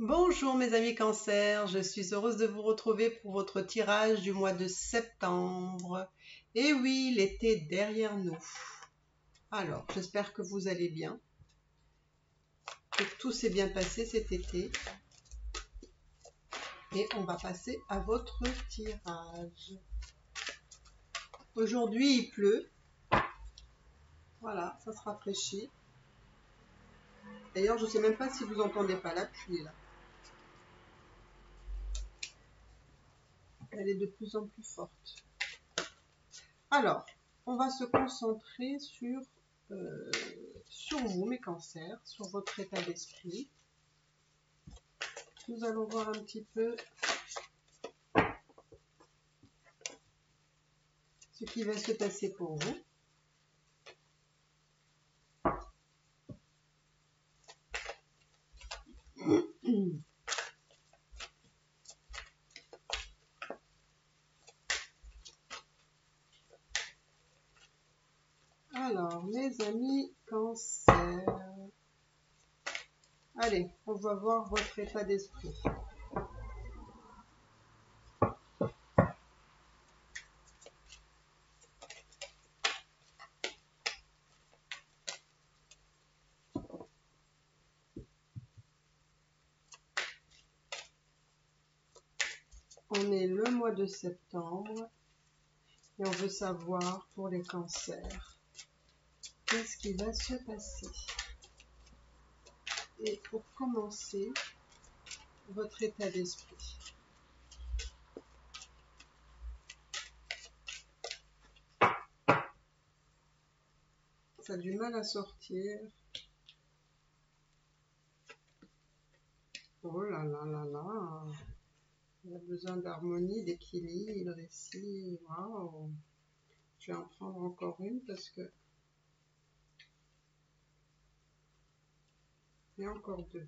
Bonjour mes amis Cancer, je suis heureuse de vous retrouver pour votre tirage du mois de septembre. Et oui, l'été est derrière nous. Alors, j'espère que vous allez bien, que tout s'est bien passé cet été. Et on va passer à votre tirage. Aujourd'hui, il pleut. Voilà, ça se rafraîchit. D'ailleurs, je ne sais même pas si vous entendez pas la pluie là. Elle est de plus en plus forte. Alors, on va se concentrer sur vous, mes cancers, sur votre état d'esprit. Nous allons voir un petit peu ce qui va se passer pour vous. Alors, mes amis Cancer, allez, on va voir votre état d'esprit. On est le mois de septembre et on veut savoir pour les cancers qu'est-ce qui va se passer. Et pour commencer, votre état d'esprit. Ça a du mal à sortir. Oh là là là là. Il a besoin d'harmonie, d'équilibre ici. Waouh. Je vais en prendre encore une parce que... Et encore deux.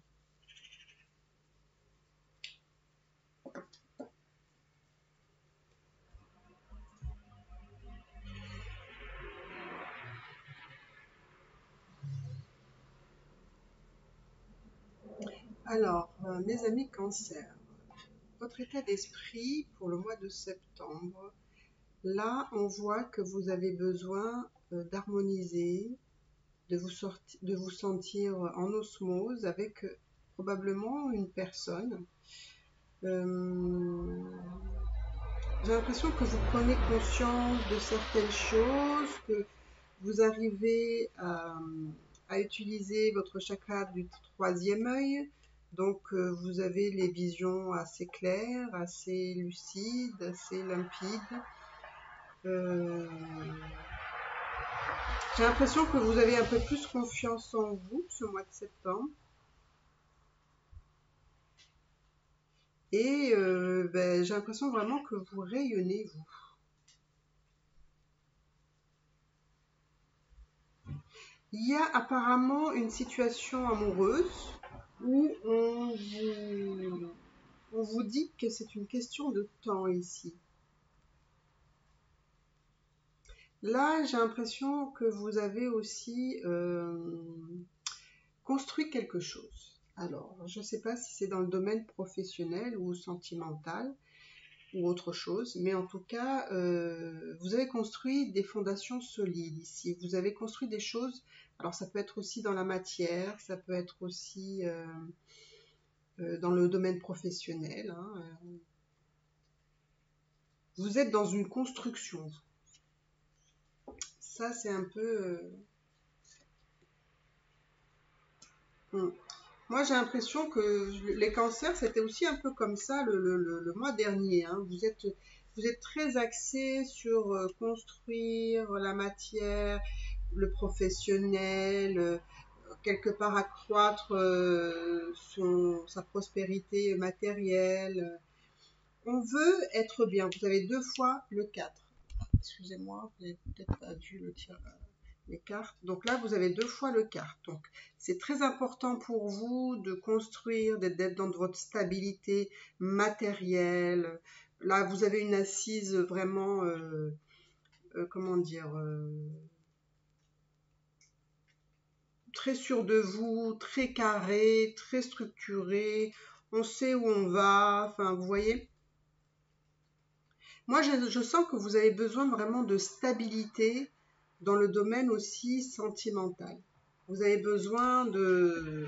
Alors, mes amis Cancer, votre état d'esprit pour le mois de septembre, là, on voit que vous avez besoin d'harmoniser, de vous sentir en osmose avec probablement une personne. J'ai l'impression que vous prenez conscience de certaines choses, que vous arrivez à utiliser votre chakra du troisième œil. Donc, vous avez les visions assez claires, assez lucides, assez limpides. J'ai l'impression que vous avez un peu plus confiance en vous ce mois de septembre. Et j'ai l'impression vraiment que vous rayonnez, vous. Il y a apparemment une situation amoureuse où on vous dit que c'est une question de temps ici. Là, j'ai l'impression que vous avez aussi construit quelque chose. Alors, je ne sais pas si c'est dans le domaine professionnel ou sentimental ou autre chose, mais en tout cas, vous avez construit des fondations solides ici. Vous avez construit des choses, alors ça peut être aussi dans la matière, ça peut être aussi dans le domaine professionnel. Hein. Vous êtes dans une construction. Ça, c'est un peu... Moi, j'ai l'impression que les cancers, c'était aussi un peu comme ça le mois dernier. Hein. Vous êtes très axé sur construire la matière, le professionnel, quelque part accroître sa prospérité matérielle. On veut être bien. Vous avez deux fois le 4. Excusez-moi, vous n'avez peut-être pas dû le tirer. Les cartes. Donc là, vous avez deux fois le 4. Donc, c'est très important pour vous de construire, d'être dans votre stabilité matérielle. Là, vous avez une assise vraiment, comment dire, très sûre de vous, très carrée, très structurée. on sait où on va, enfin, vous voyez. Moi, je sens que vous avez besoin vraiment de stabilité dans le domaine aussi sentimental. Vous avez besoin vous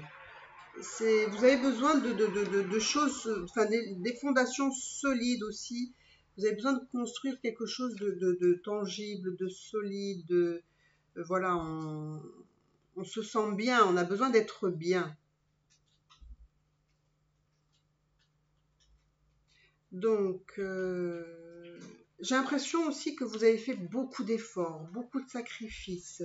avez besoin de choses, enfin, des fondations solides aussi. Vous avez besoin de construire quelque chose de tangible, de solide, voilà, on se sent bien, on a besoin d'être bien. Donc, j'ai l'impression aussi que vous avez fait beaucoup d'efforts, beaucoup de sacrifices.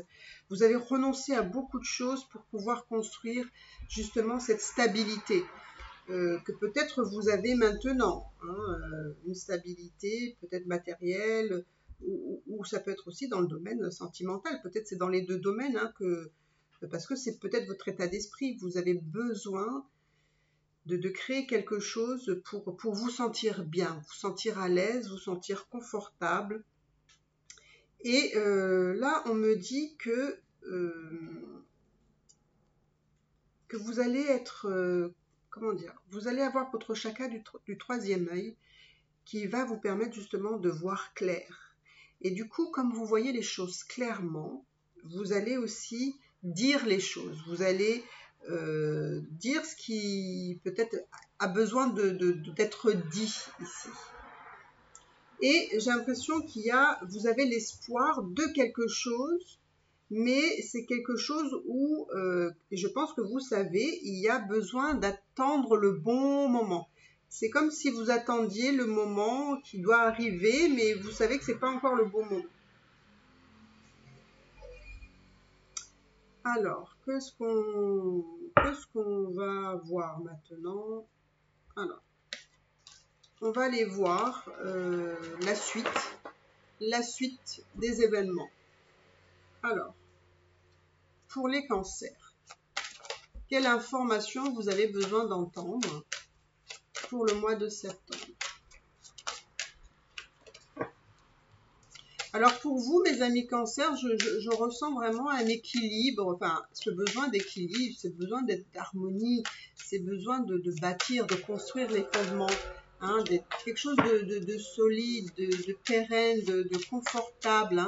Vous avez renoncé à beaucoup de choses pour pouvoir construire justement cette stabilité que peut-être vous avez maintenant. Une stabilité peut-être matérielle ou ça peut être aussi dans le domaine sentimental. Peut-être c'est dans les deux domaines parce que c'est peut-être votre état d'esprit. Vous avez besoin de créer quelque chose pour vous sentir bien, vous sentir à l'aise, vous sentir confortable. Et là, on me dit que vous allez être, comment dire, vous allez avoir votre chakra du troisième œil qui va vous permettre justement de voir clair. Et du coup, comme vous voyez les choses clairement, vous allez aussi dire les choses. Vous allez dire ce qui peut-être a besoin d'être dit ici. Et j'ai l'impression vous avez l'espoir de quelque chose, mais c'est quelque chose où, je pense que vous savez, il y a besoin d'attendre le bon moment. C'est comme si vous attendiez le moment qui doit arriver, mais vous savez que c'est pas encore le bon moment. Alors, qu'est-ce qu'on va voir maintenant? Alors, on va aller voir la suite des événements. Alors, pour les cancers, quelle information vous avez besoin d'entendre pour le mois de septembre? Alors pour vous, mes amis cancers, je ressens vraiment un équilibre, enfin ce besoin d'équilibre, ce besoin d'harmonie, ce besoin de bâtir, de construire les fondements, quelque chose de solide, de pérenne, de confortable,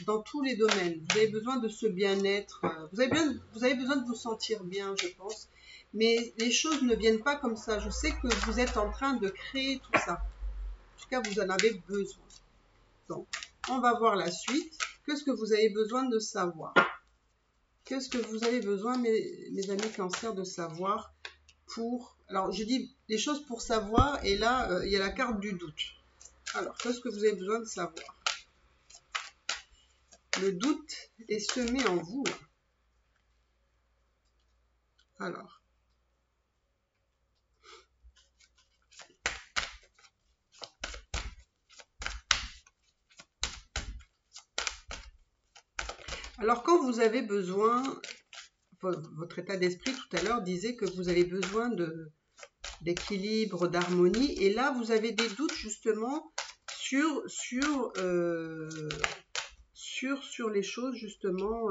dans tous les domaines. Vous avez besoin de ce bien-être, vous avez besoin de vous sentir bien, je pense, mais les choses ne viennent pas comme ça. Je sais que vous êtes en train de créer tout ça. En tout cas, vous en avez besoin. Donc, on va voir la suite. Qu'est-ce que vous avez besoin de savoir? Qu'est-ce que vous avez besoin, mes amis cancers, de savoir pour... Alors, je dis les choses pour savoir, et là, il y a la carte du doute. Alors, qu'est-ce que vous avez besoin de savoir? Le doute est semé en vous. Alors, quand vous avez besoin, votre état d'esprit tout à l'heure disait que vous avez besoin d'équilibre, d'harmonie, et là vous avez des doutes justement sur les choses justement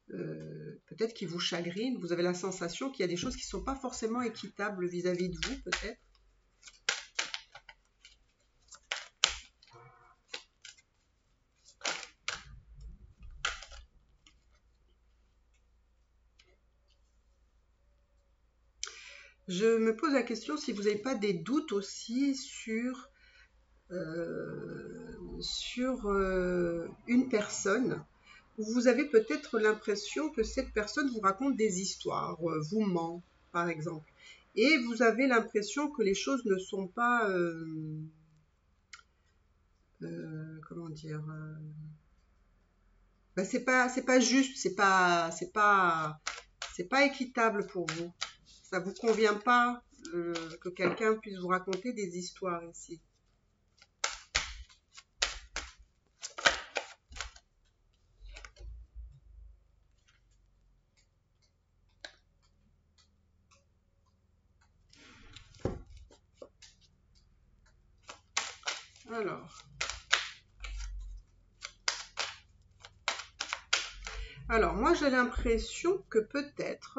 peut-être qui vous chagrinent. Vous avez la sensation qu'il y a des choses qui ne sont pas forcément équitables vis-à-vis de vous peut-être. Je me pose la question si vous n'avez pas des doutes aussi sur une personne où vous avez peut-être l'impression que cette personne vous raconte des histoires, vous ment par exemple, et vous avez l'impression que les choses ne sont pas, comment dire, c'est pas juste, c'est pas équitable pour vous. Ça vous convient pas que quelqu'un puisse vous raconter des histoires ici. Alors moi j'ai l'impression que peut-être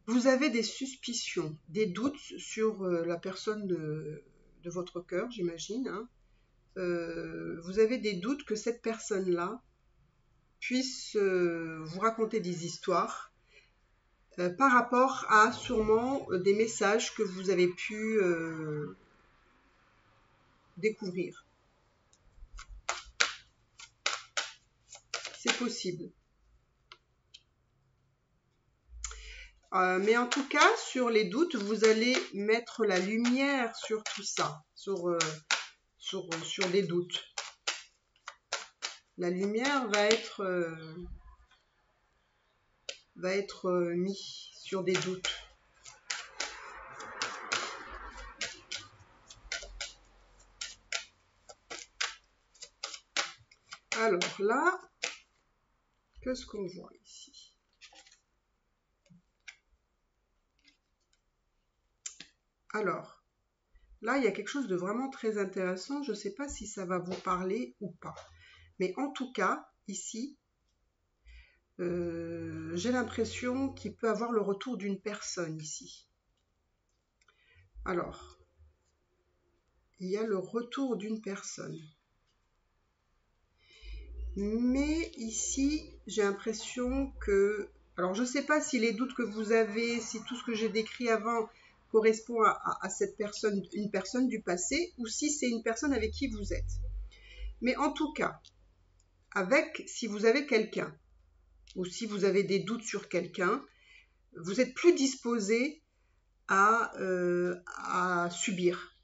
Vous avez des suspicions, des doutes sur la personne de votre cœur, j'imagine, hein. Vous avez des doutes que cette personne-là puisse vous raconter des histoires par rapport à sûrement des messages que vous avez pu découvrir. C'est possible. Mais en tout cas, sur les doutes, vous allez mettre la lumière sur tout ça, sur des doutes. La lumière va être mise sur des doutes. Alors là, qu'est-ce qu'on voit ici? Alors, là, il y a quelque chose de vraiment très intéressant. Je ne sais pas si ça va vous parler ou pas. Mais en tout cas, ici, j'ai l'impression qu'il peut avoir le retour d'une personne ici. Alors, il y a le retour d'une personne. Mais ici, j'ai l'impression que... Alors, je ne sais pas si les doutes que vous avez, si tout ce que j'ai décrit avant correspond à cette personne, une personne du passé, ou si c'est une personne avec qui vous êtes. Mais en tout cas, si vous avez quelqu'un, ou si vous avez des doutes sur quelqu'un, vous êtes plus disposé à subir,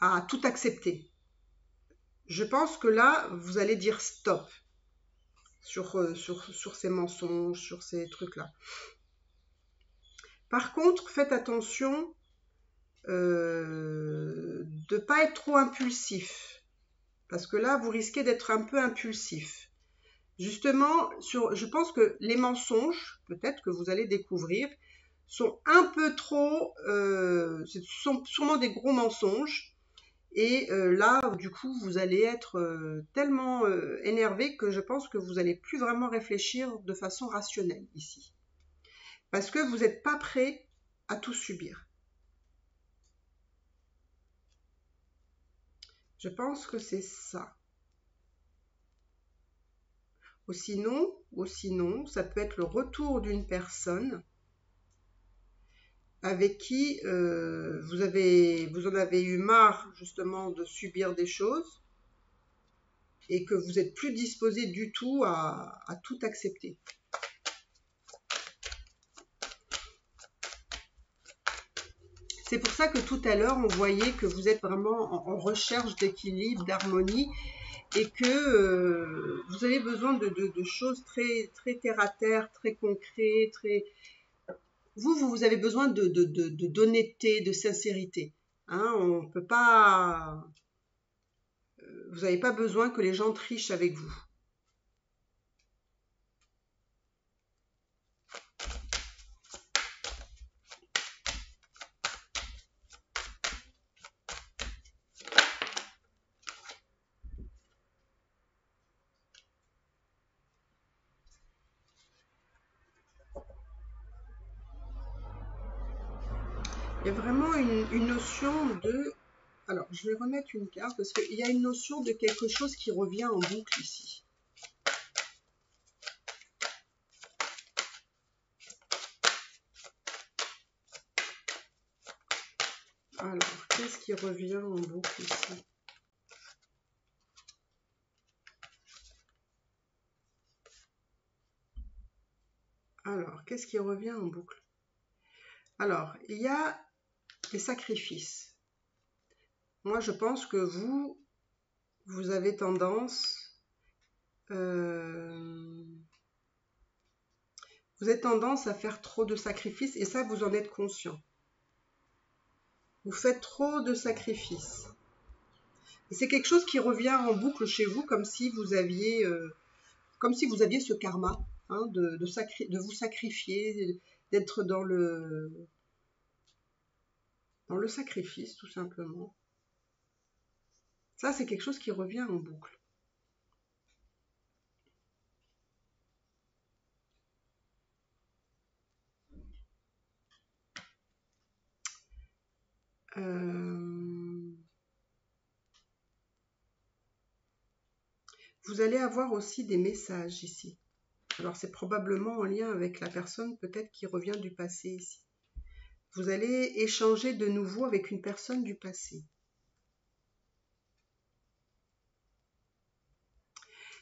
à tout accepter. Je pense que là, vous allez dire stop sur ces mensonges, sur ces trucs-là. Par contre, faites attention de ne pas être trop impulsif, parce que là, vous risquez d'être un peu impulsif. Justement, je pense que les mensonges, peut-être que vous allez découvrir, sont un peu trop, ce sont sûrement des gros mensonges, et là, du coup, vous allez être tellement énervé que je pense que vous n'allez plus vraiment réfléchir de façon rationnelle ici. Parce que vous n'êtes pas prêt à tout subir. Je pense que c'est ça. Ou sinon, ça peut être le retour d'une personne avec qui vous en avez eu marre justement de subir des choses et que vous n'êtes plus disposé du tout à tout accepter. C'est pour ça que tout à l'heure, on voyait que vous êtes vraiment en recherche d'équilibre, d'harmonie, et que vous avez besoin de choses très, très terre à terre, très concrètes, très... Vous avez besoin d'honnêteté, de sincérité. Hein, on peut pas... Vous n'avez pas besoin que les gens trichent avec vous. Il y a vraiment une notion de... Alors, je vais remettre une carte parce qu'il y a une notion de quelque chose qui revient en boucle ici. Alors, qu'est-ce qui revient en boucle ici? Alors, qu'est-ce qui revient en boucle? Alors, il y a des sacrifices. Moi, je pense que vous avez tendance... vous avez tendance à faire trop de sacrifices et ça, vous en êtes conscient. Vous faites trop de sacrifices. Et c'est quelque chose qui revient en boucle chez vous comme si vous aviez ce karma, hein, de vous sacrifier, d'être dans le sacrifice, tout simplement. Ça, c'est quelque chose qui revient en boucle. Vous allez avoir aussi des messages ici. Alors c'est probablement en lien avec la personne peut-être qui revient du passé ici. Vous allez échanger de nouveau avec une personne du passé.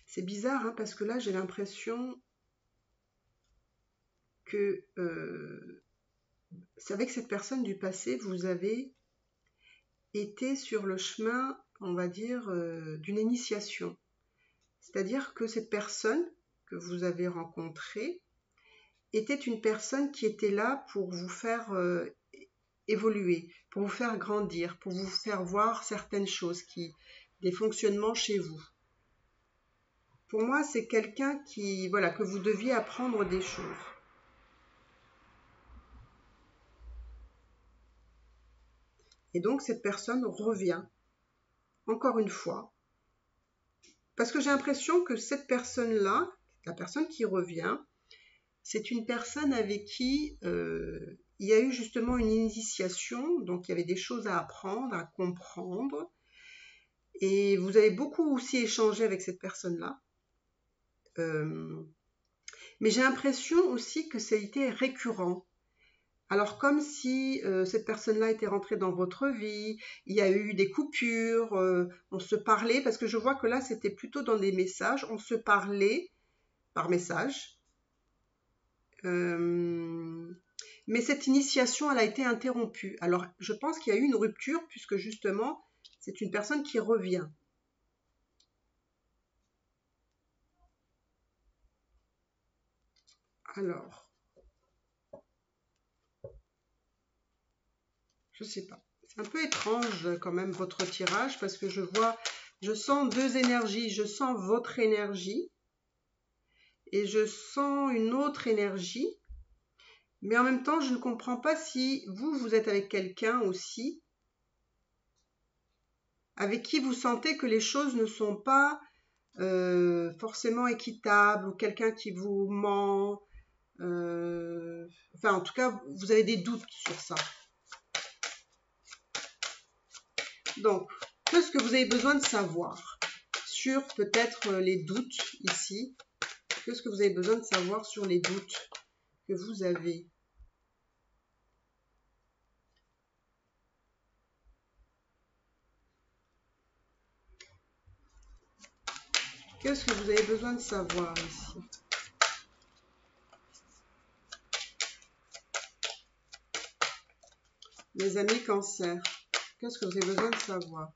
C'est bizarre hein, parce que là j'ai l'impression que c'est avec cette personne du passé, vous avez été sur le chemin, on va dire, d'une initiation. C'est-à-dire que cette personne que vous avez rencontrée était une personne qui était là pour vous faire évoluer, pour vous faire grandir, pour vous faire voir certaines choses, des fonctionnements chez vous. Pour moi, c'est quelqu'un qui, voilà, que vous deviez apprendre des choses. Et donc, cette personne revient, encore une fois, parce que j'ai l'impression que cette personne-là, la personne qui revient, c'est une personne avec qui il y a eu justement une initiation, donc il y avait des choses à apprendre, à comprendre, et vous avez beaucoup aussi échangé avec cette personne-là. Mais j'ai l'impression aussi que ça a été récurrent. Alors comme si cette personne-là était rentrée dans votre vie, il y a eu des coupures, on se parlait, parce que je vois que là c'était plutôt dans des messages, on se parlait par message. Mais cette initiation, elle a été interrompue. Alors je pense qu'il y a eu une rupture, puisque justement c'est une personne qui revient. Alors, je sais pas. C'est un peu étrange quand même votre tirage parce que je sens deux énergies. Je sens votre énergie et je sens une autre énergie. Mais en même temps, je ne comprends pas si vous êtes avec quelqu'un aussi avec qui vous sentez que les choses ne sont pas forcément équitables ou quelqu'un qui vous ment. Enfin, en tout cas, vous avez des doutes sur ça. Donc, qu'est-ce que vous avez besoin de savoir sur peut-être les doutes ici? Qu'est-ce que vous avez besoin de savoir sur les doutes que vous avez? Qu'est-ce que vous avez besoin de savoir ici? Mes amis Cancer, qu'est-ce que vous avez besoin de savoir?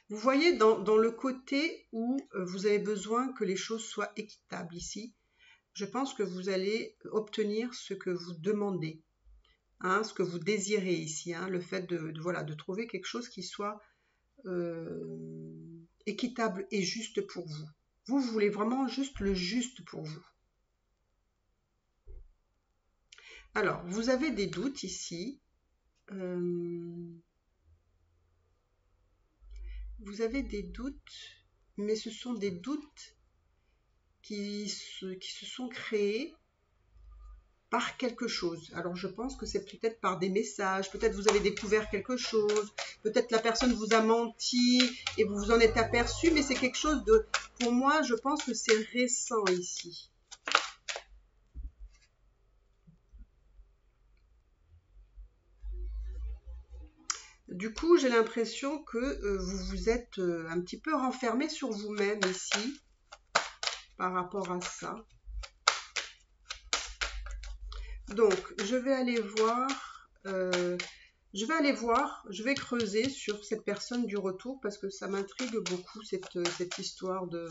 Vous voyez dans le côté où vous avez besoin que les choses soient équitables ici, je pense que vous allez obtenir ce que vous demandez, hein, ce que vous désirez ici, hein, le fait voilà, de trouver quelque chose qui soit équitable et juste pour vous. Vous voulez vraiment juste le juste pour vous. Alors, vous avez des doutes ici. Vous avez des doutes, mais ce sont des doutes qui se sont créés par quelque chose. Alors je pense que c'est peut-être par des messages, peut-être vous avez découvert quelque chose, peut-être la personne vous a menti et vous vous en êtes aperçu, mais c'est quelque chose de... Pour moi, je pense que c'est récent ici. Du coup, j'ai l'impression que vous vous êtes un petit peu renfermé sur vous-même ici, par rapport à ça. Donc, je vais aller voir, je vais creuser sur cette personne du retour parce que ça m'intrigue beaucoup cette histoire de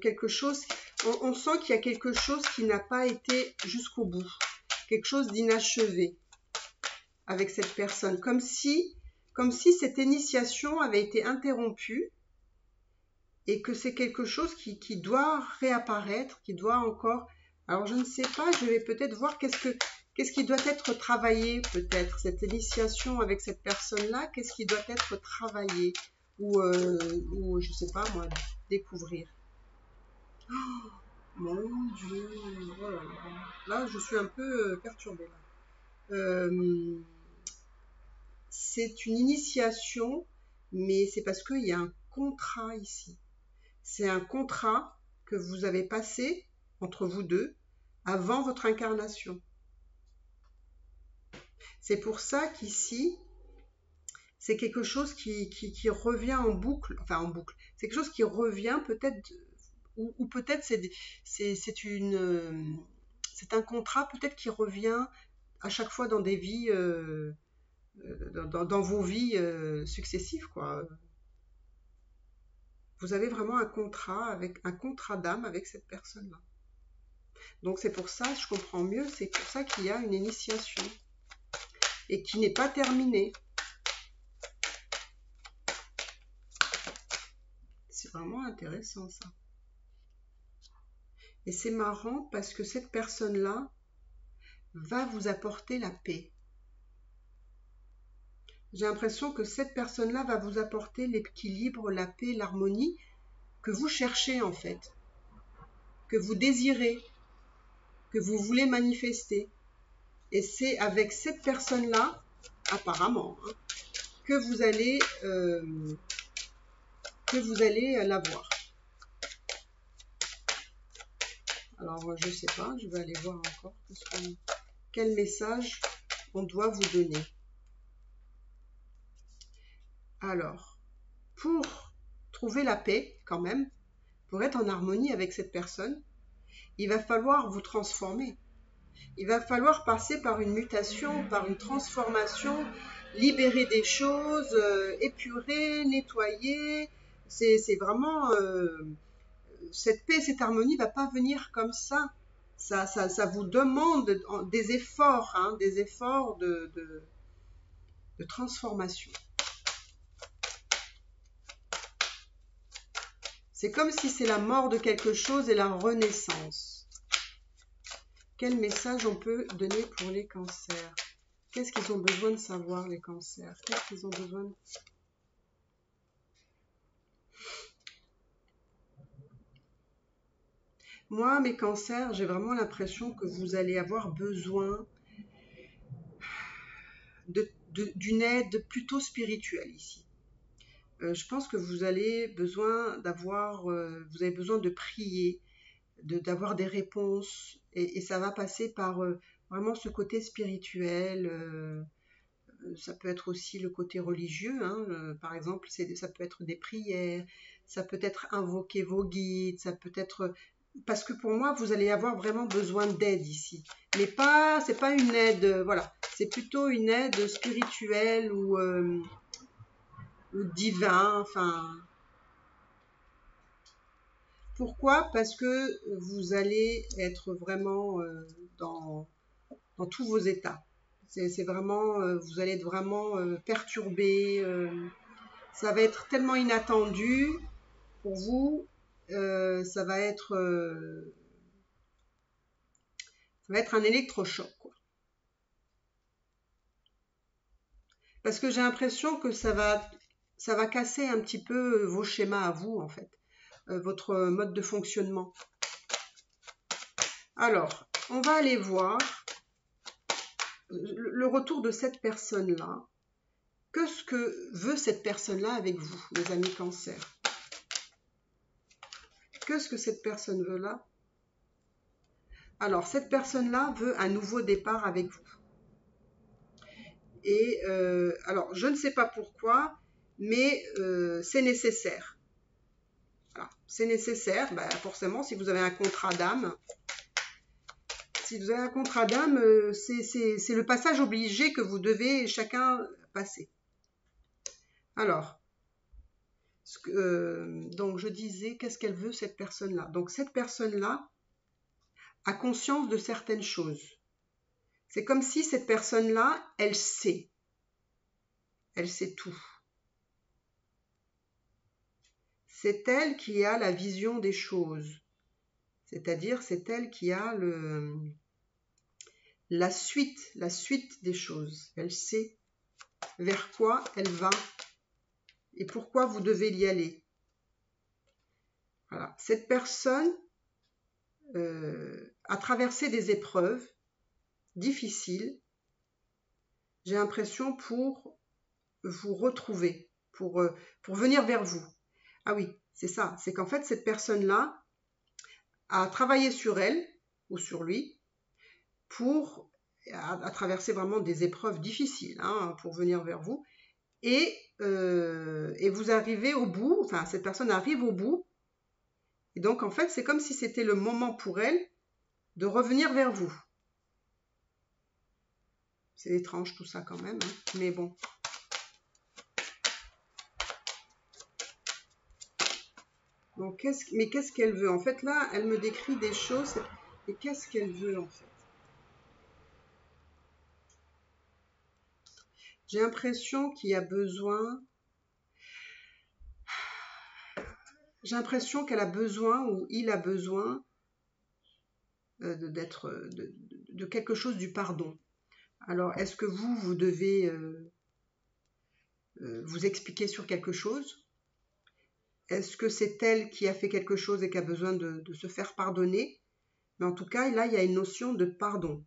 quelque chose. On sent qu'il y a quelque chose qui n'a pas été jusqu'au bout, quelque chose d'inachevé avec cette personne, comme si cette initiation avait été interrompue et que c'est quelque chose qui doit réapparaître, qui doit encore... Alors je ne sais pas, je vais peut-être voir qu'est-ce qui doit être travaillé peut-être, cette initiation avec cette personne-là, qu'est-ce qui doit être travaillé ou je ne sais pas moi, découvrir. Mon Dieu, oh là là. Là, je suis un peu perturbée. Là. C'est une initiation, mais c'est parce qu'il y a un contrat ici. C'est un contrat que vous avez passé entre vous deux avant votre incarnation. C'est pour ça qu'ici, c'est quelque chose qui revient en boucle, enfin en boucle. C'est quelque chose qui revient peut-être, ou peut-être c'est un contrat peut-être qui revient à chaque fois dans des vies, dans vos vies successives, quoi. Vous avez vraiment un contrat d'âme avec cette personne-là. Donc c'est pour ça, je comprends mieux, c'est pour ça qu'il y a une initiation et qui n'est pas terminée. C'est vraiment intéressant ça. Et c'est marrant parce que cette personne-là va vous apporter la paix. J'ai l'impression que cette personne-là va vous apporter l'équilibre, la paix, l'harmonie que vous cherchez en fait, que vous désirez, que vous voulez manifester. Et c'est avec cette personne-là, apparemment, hein, que vous allez l'avoir. Alors, je ne sais pas, je vais aller voir encore quel message on doit vous donner. Alors, pour trouver la paix, quand même, pour être en harmonie avec cette personne, il va falloir vous transformer. Il va falloir passer par une mutation, par une transformation, libérer des choses, épurer, nettoyer. C'est vraiment... cette paix, cette harmonie ne va pas venir comme ça. Ça vous demande des efforts, hein, des efforts de transformation. C'est comme si c'est la mort de quelque chose et la renaissance. Quel message on peut donner pour les cancers? Qu'est-ce qu'ils ont besoin de savoir, les cancers? Qu'est-ce qu'ils ont besoin de... Moi, mes cancers, j'ai vraiment l'impression que vous allez avoir besoin d'une aide plutôt spirituelle ici. Je pense que vous avez besoin de prier, d'avoir des réponses, et ça va passer par vraiment ce côté spirituel. Ça peut être aussi le côté religieux, hein, par exemple, ça peut être des prières, ça peut être invoquer vos guides, ça peut être... Parce que pour moi, vous allez avoir vraiment besoin d'aide ici. Mais c'est pas une aide, voilà, c'est plutôt une aide spirituelle ou divin, enfin... Pourquoi? Parce que vous allez être vraiment dans tous vos états. C'est vraiment, vous allez être vraiment perturbé. Ça va être tellement inattendu pour vous. Ça va être un électrochoc, quoi. Parce que j'ai l'impression que ça va casser un petit peu vos schémas à vous, en fait, votre mode de fonctionnement. Alors, on va aller voir le retour de cette personne-là. Qu'est-ce que veut cette personne-là avec vous, les amis cancer? Qu'est-ce que cette personne veut là? Alors, cette personne-là veut un nouveau départ avec vous. Et alors, je ne sais pas pourquoi, mais c'est nécessaire. Voilà. C'est nécessaire, bah, forcément, si vous avez un contrat d'âme. Si vous avez un contrat d'âme, c'est le passage obligé que vous devez chacun passer. Alors, donc je disais, qu'est-ce qu'elle veut cette personne-là? Donc cette personne-là a conscience de certaines choses. C'est comme si cette personne-là, elle sait tout. C'est elle qui a la vision des choses. C'est-à-dire, c'est elle qui a la suite des choses. Elle sait vers quoi elle va et pourquoi vous devez y aller. Voilà. Cette personne à traverser des épreuves difficiles, j'ai l'impression, pour vous retrouver, pour venir vers vous. Ah oui, c'est ça, c'est qu'en fait, cette personne-là a travaillé sur elle ou sur lui pour à traverser vraiment des épreuves difficiles, hein, pour venir vers vous. Et vous arrivez au bout, enfin, cette personne arrive au bout. Et donc, en fait, c'est comme si c'était le moment pour elle de revenir vers vous. C'est étrange tout ça quand même, hein, mais bon. Donc, mais qu'est-ce qu'elle veut? En fait, là, elle me décrit des choses. Et qu'est-ce qu'elle veut, en fait? J'ai l'impression qu'il y a besoin... J'ai l'impression qu'elle a besoin, ou il a besoin, de quelque chose du pardon. Alors, est-ce que vous devez vous expliquer sur quelque chose? Est-ce que c'est elle qui a fait quelque chose et qui a besoin de se faire pardonner? Mais en tout cas, là, il y a une notion de pardon.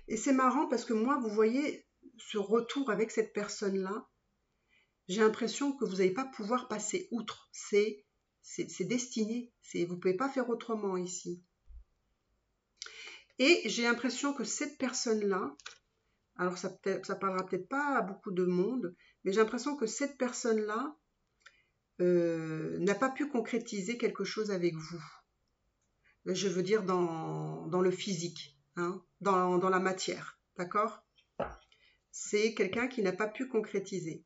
Et c'est marrant parce que moi, vous voyez, ce retour avec cette personne-là, j'ai l'impression que vous n'allez pas pouvoir passer outre. C'est destiné. Vous ne pouvez pas faire autrement ici. Et j'ai l'impression que cette personne-là, alors ça parlera peut-être pas à beaucoup de monde, mais j'ai l'impression que cette personne-là n'a pas pu concrétiser quelque chose avec vous. Je veux dire dans le physique, hein, dans la matière, d'accord? C'est quelqu'un qui n'a pas pu concrétiser.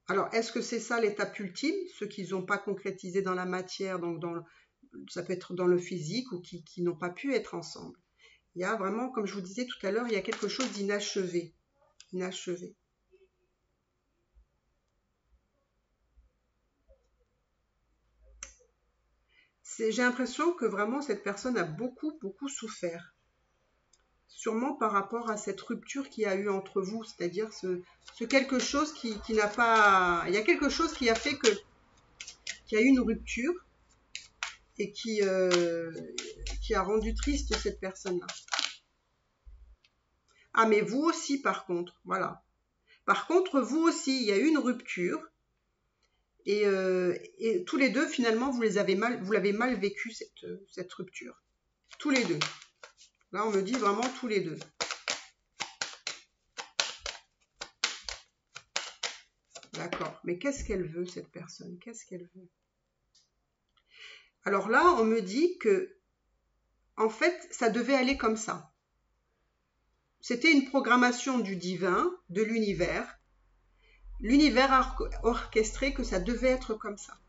Alors, est-ce que c'est ça l'étape ultime, ceux qui n'ont pas concrétisé dans la matière, donc ça peut être dans le physique, ou qui n'ont pas pu être ensemble? Il y a vraiment, comme je vous disais tout à l'heure, il y a quelque chose d'inachevé. Inachevé. J'ai l'impression que vraiment cette personne a beaucoup, beaucoup souffert. Sûrement par rapport à cette rupture qu'il y a eu entre vous, c'est-à-dire ce quelque chose qui n'a pas... Il y a quelque chose qui a fait qu'il y a eu une rupture et qui a rendu triste cette personne-là. Ah, mais vous aussi, par contre, voilà. Par contre, vous aussi, il y a eu une rupture et tous les deux, finalement, vous l'avez mal vécu, cette rupture. Tous les deux. Là, on me dit vraiment tous les deux. D'accord. Mais qu'est-ce qu'elle veut, cette personne? Qu'est-ce qu'elle veut? Alors là, on me dit que, en fait, ça devait aller comme ça. C'était une programmation du divin, de l'univers. L'univers a orchestré que ça devait être comme ça.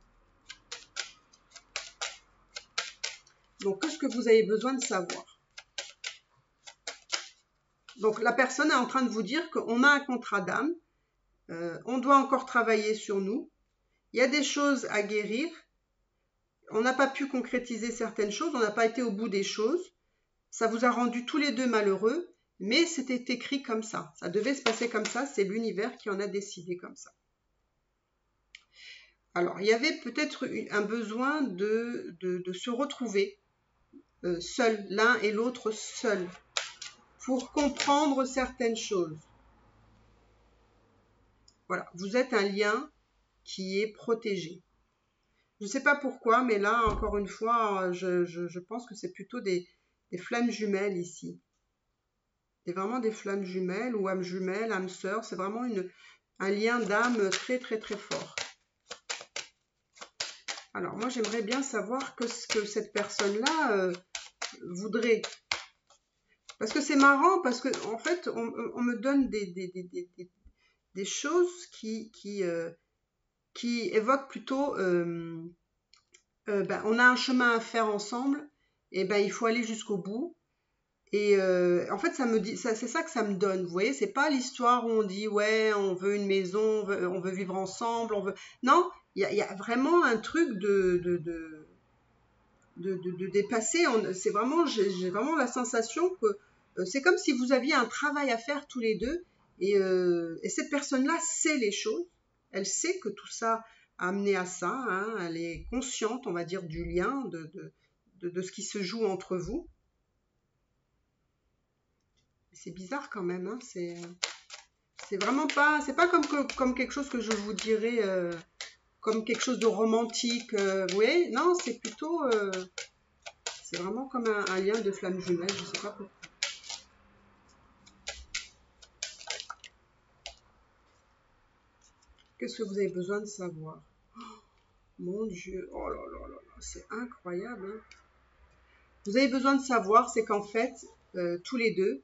Donc, qu'est-ce que vous avez besoin de savoir? Donc, la personne est en train de vous dire qu'on a un contrat d'âme, on doit encore travailler sur nous, il y a des choses à guérir, on n'a pas pu concrétiser certaines choses, on n'a pas été au bout des choses, ça vous a rendu tous les deux malheureux, mais c'était écrit comme ça, ça devait se passer comme ça, c'est l'univers qui en a décidé comme ça. Alors, il y avait peut-être un besoin de se retrouver seuls, l'un et l'autre seuls, pour comprendre certaines choses. Voilà, vous êtes un lien qui est protégé. Je ne sais pas pourquoi, mais là, encore une fois, je pense que c'est plutôt des flammes jumelles ici. C'est vraiment des flammes jumelles ou âmes jumelles, âmes sœurs. C'est vraiment un lien d'âme très, très, très fort. Alors, moi, j'aimerais bien savoir ce que cette personne-là voudrait. Parce que c'est marrant, parce que en fait, on me donne des choses qui évoquent plutôt... on a un chemin à faire ensemble, et il faut aller jusqu'au bout. Et en fait, c'est ça que ça me donne. Vous voyez, c'est pas l'histoire où on dit ouais, on veut une maison, on veut vivre ensemble, Non, il y a vraiment un truc de dépasser. C'est vraiment, j'ai vraiment la sensation que c'est comme si vous aviez un travail à faire tous les deux. Et cette personne-là sait les choses. Elle sait que tout ça amenée à ça, hein, elle est consciente, on va dire, du lien, de ce qui se joue entre vous. C'est bizarre quand même, hein, c'est vraiment pas, c'est pas comme quelque chose que je vous dirais, comme quelque chose de romantique, vous voyez, non, c'est plutôt, c'est vraiment comme un lien de flamme jumelle, je sais pas pourquoi. Qu'est-ce que vous avez besoin de savoir? Mon Dieu, oh là là là là, c'est incroyable, hein. Vous avez besoin de savoir, c'est qu'en fait, tous les deux,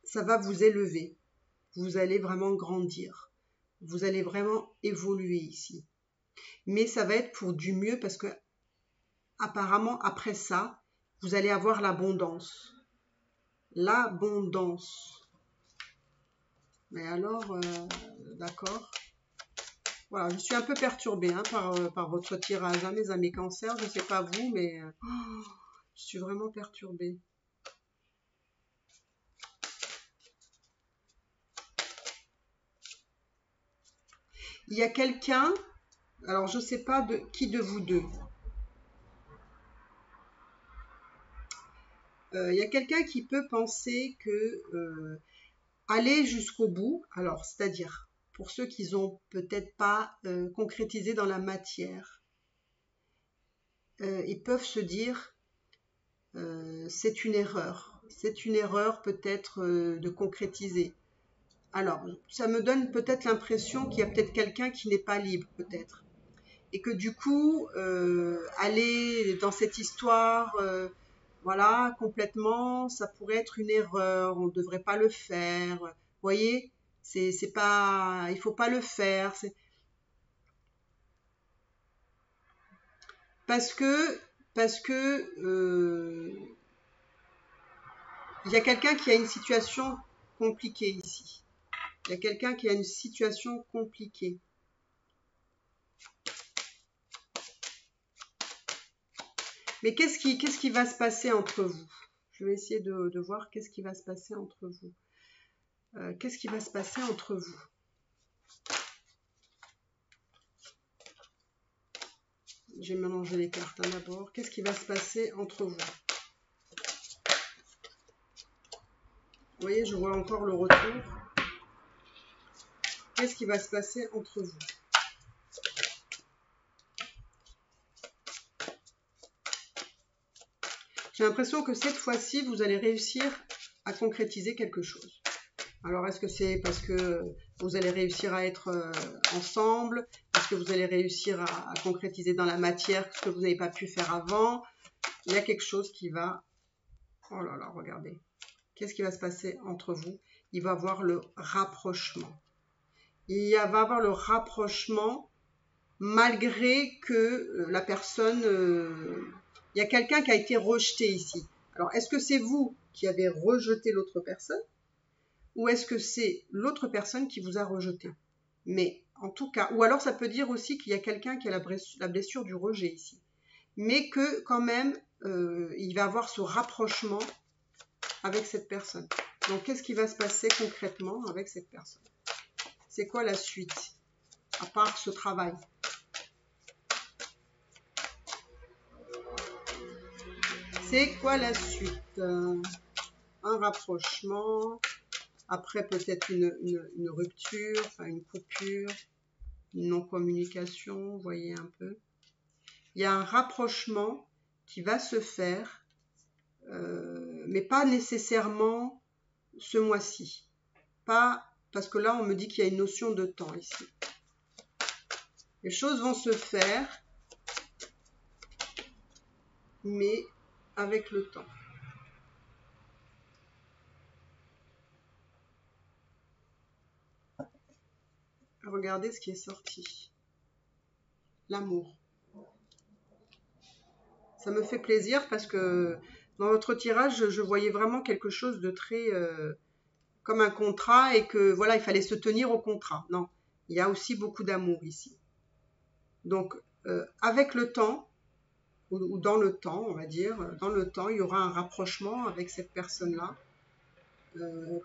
ça va vous élever. Vous allez vraiment grandir. Vous allez vraiment évoluer ici. Mais ça va être pour du mieux parce que apparemment, après ça, vous allez avoir l'abondance. L'abondance. Mais alors, d'accord. Voilà, je suis un peu perturbée hein, par votre tirage, hein, mes amis cancers. Je ne sais pas vous, mais je suis vraiment perturbée. Il y a quelqu'un, alors je ne sais pas qui de vous deux. Il y a quelqu'un qui peut penser que aller jusqu'au bout, alors c'est-à-dire pour ceux qui n'ont peut-être pas concrétisé dans la matière, ils peuvent se dire c'est une erreur peut-être de concrétiser. Alors, ça me donne peut-être l'impression qu'il y a peut-être quelqu'un qui n'est pas libre, peut-être. Et que du coup, aller dans cette histoire, voilà, complètement, ça pourrait être une erreur, on ne devrait pas le faire. Vous voyez, c'est pas, il faut pas le faire. Parce que, il y a quelqu'un qui a une situation compliquée ici. Il y a quelqu'un qui a une situation compliquée. Mais qu'est-ce qui va se passer entre vous? Je vais essayer de voir qu'est-ce qui va se passer entre vous. Qu'est-ce qui va se passer entre vous? J'ai mélangé les cartes hein, d'abord. Qu'est-ce qui va se passer entre vous? Vous voyez, je vois encore le retour. Qu'est-ce qui va se passer entre vous? J'ai l'impression que cette fois-ci, vous allez réussir à concrétiser quelque chose. Alors, est-ce que c'est parce que vous allez réussir à être ensemble? Est-ce que vous allez réussir à concrétiser dans la matière ce que vous n'avez pas pu faire avant? Il y a quelque chose qui va... Oh là là, regardez. Qu'est-ce qui va se passer entre vous? Il va y avoir le rapprochement. Il va y avoir le rapprochement malgré que la personne... il y a quelqu'un qui a été rejeté ici. Alors, est-ce que c'est vous qui avez rejeté l'autre personne? Ou est-ce que c'est l'autre personne qui vous a rejeté? Mais en tout cas, ou alors ça peut dire aussi qu'il y a quelqu'un qui a la blessure du rejet ici. Mais que quand même, il va avoir ce rapprochement avec cette personne. Donc, qu'est-ce qui va se passer concrètement avec cette personne? C'est quoi la suite, à part ce travail? C'est quoi la suite? Un rapprochement, après peut-être une rupture, enfin une coupure, une non-communication, vous voyez un peu. Il y a un rapprochement qui va se faire, mais pas nécessairement ce mois-ci. Pas, parce que là, on me dit qu'il y a une notion de temps ici. Les choses vont se faire, mais avec le temps. Regardez ce qui est sorti. L'amour. Ça me fait plaisir parce que dans votre tirage, je voyais vraiment quelque chose de très... comme un contrat et que voilà, il fallait se tenir au contrat. Non, il y a aussi beaucoup d'amour ici. Donc, avec le temps, ou dans le temps, on va dire, dans le temps, il y aura un rapprochement avec cette personne-là.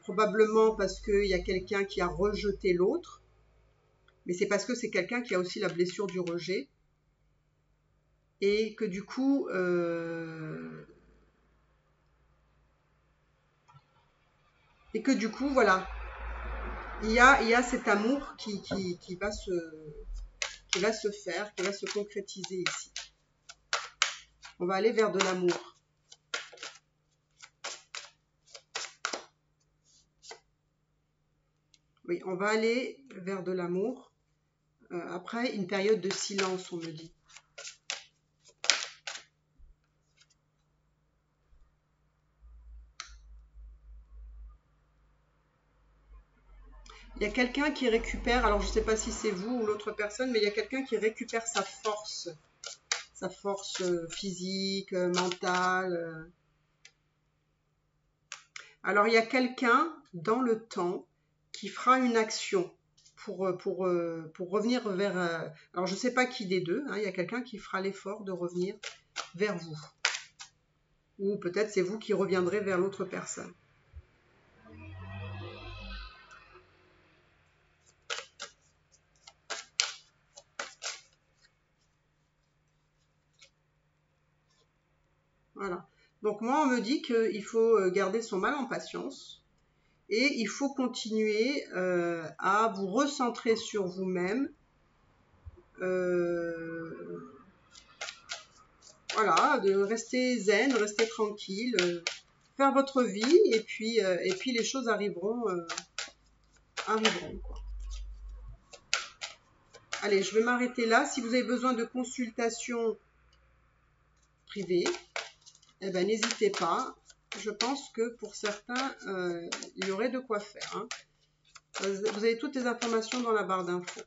Probablement parce qu'il y a quelqu'un qui a rejeté l'autre. Mais c'est parce que c'est quelqu'un qui a aussi la blessure du rejet. Et que du coup, voilà, il y a cet amour qui va se faire, qui va se concrétiser ici. On va aller vers de l'amour. Oui, on va aller vers de l'amour. Après une période de silence, on me dit. Il y a quelqu'un qui récupère, alors je ne sais pas si c'est vous ou l'autre personne, mais il y a quelqu'un qui récupère sa force physique, mentale. Alors il y a quelqu'un dans le temps qui fera une action pour revenir vers... alors je ne sais pas qui des deux, hein, il y a quelqu'un qui fera l'effort de revenir vers vous. Ou peut-être c'est vous qui reviendrez vers l'autre personne. Voilà. Donc moi, on me dit qu'il faut garder son mal en patience et il faut continuer à vous recentrer sur vous-même. Voilà, de rester zen, rester tranquille, faire votre vie et puis les choses arriveront, quoi. Allez, je vais m'arrêter là. Si vous avez besoin de consultation privée, eh ben, n'hésitez pas. Je pense que pour certains, il y aurait de quoi faire, hein. Vous avez toutes les informations dans la barre d'infos.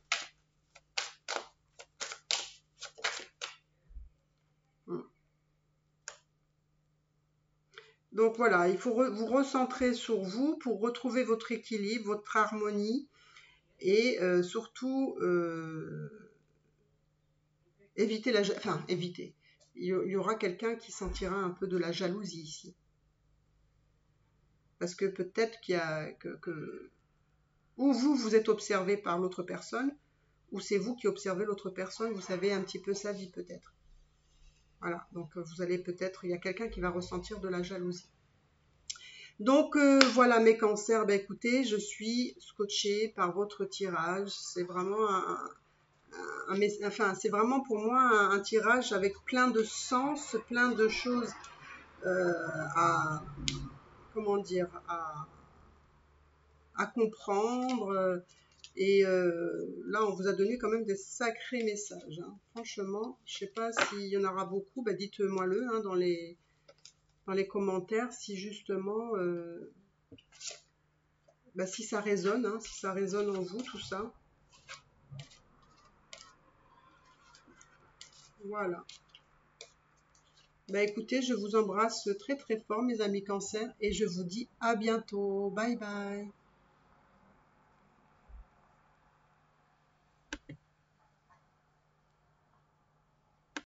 Donc voilà, il faut vous recentrer sur vous pour retrouver votre équilibre, votre harmonie et surtout éviter éviter. Il y aura quelqu'un qui sentira un peu de la jalousie ici. Parce que peut-être qu'il y a ou vous êtes observé par l'autre personne, ou c'est vous qui observez l'autre personne, vous savez un petit peu sa vie peut-être. Voilà, donc vous allez peut-être, il y a quelqu'un qui va ressentir de la jalousie. Donc voilà mes cancers, ben, écoutez, je suis scotchée par votre tirage, c'est vraiment c'est vraiment pour moi un tirage avec plein de sens, plein de choses à, comment dire, à comprendre. Et là, on vous a donné quand même des sacrés messages, hein. Franchement, je ne sais pas s'il y en aura beaucoup, ben, dites-moi-le, hein, dans les commentaires si justement, si ça résonne, hein, si ça résonne en vous, tout ça. Voilà. Écoutez, je vous embrasse très très fort mes amis cancers et je vous dis à bientôt. Bye bye.